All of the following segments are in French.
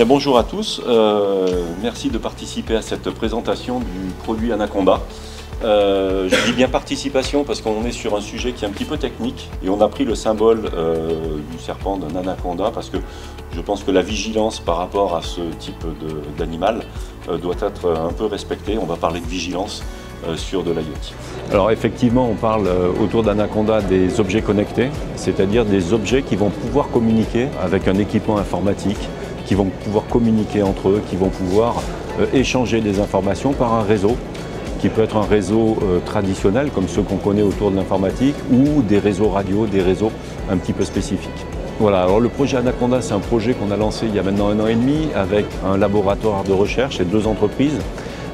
Bien, bonjour à tous, merci de participer à cette présentation du produit Anaconda. Je dis bien participation parce qu'on est sur un sujet qui est un petit peu technique et on a pris le symbole du serpent d'un anaconda parce que je pense que la vigilance par rapport à ce type d'animal doit être un peu respectée. On va parler de vigilance sur de l'IoT. Alors effectivement, on parle autour d'Anaconda des objets connectés, c'est-à-dire des objets qui vont pouvoir communiquer avec un équipement informatique, qui vont pouvoir communiquer entre eux, qui vont pouvoir échanger des informations par un réseau, qui peut être un réseau traditionnel comme ceux qu'on connaît autour de l'informatique ou des réseaux radio, des réseaux un petit peu spécifiques. Voilà, alors le projet Anaconda, c'est un projet qu'on a lancé il y a maintenant 1 an et demi avec un laboratoire de recherche et 2 entreprises.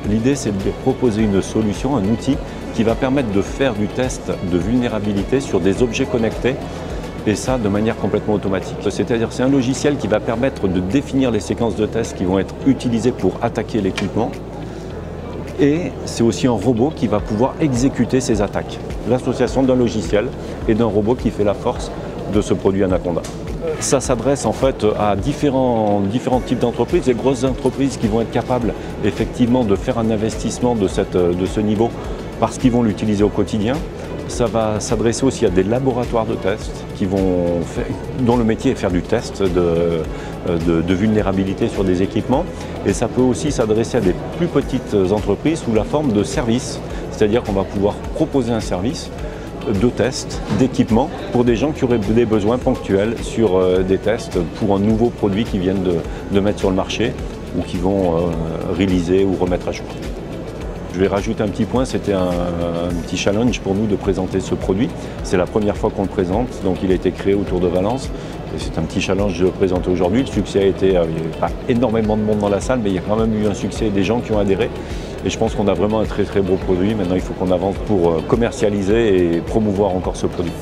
L'idée, c'est de proposer une solution, un outil qui va permettre de faire du test de vulnérabilité sur des objets connectés et ça de manière complètement automatique. C'est-à-dire c'est un logiciel qui va permettre de définir les séquences de tests qui vont être utilisées pour attaquer l'équipement et c'est aussi un robot qui va pouvoir exécuter ces attaques. L'association d'un logiciel et d'un robot qui fait la force de ce produit Anaconda. Ça s'adresse en fait à différents types d'entreprises, des grosses entreprises qui vont être capables effectivement de faire un investissement de ce niveau parce qu'ils vont l'utiliser au quotidien. Ça va s'adresser aussi à des laboratoires de tests dont le métier est faire du test de vulnérabilité sur des équipements. Et ça peut aussi s'adresser à des plus petites entreprises sous la forme de services, c'est-à-dire qu'on va pouvoir proposer un service de tests, d'équipements pour des gens qui auraient des besoins ponctuels sur des tests pour un nouveau produit qu'ils viennent de mettre sur le marché ou qui vont réaliser ou remettre à jour. Je vais rajouter un petit point, c'était un petit challenge pour nous de présenter ce produit. C'est la première fois qu'on le présente, donc il a été créé autour de Valence. Et c'est un petit challenge de le présenter aujourd'hui. Le succès a été, il n'y avait pas énormément de monde dans la salle, mais il y a quand même eu un succès et des gens qui ont adhéré. Et je pense qu'on a vraiment un très beau produit. Maintenant, il faut qu'on avance pour commercialiser et promouvoir encore ce produit.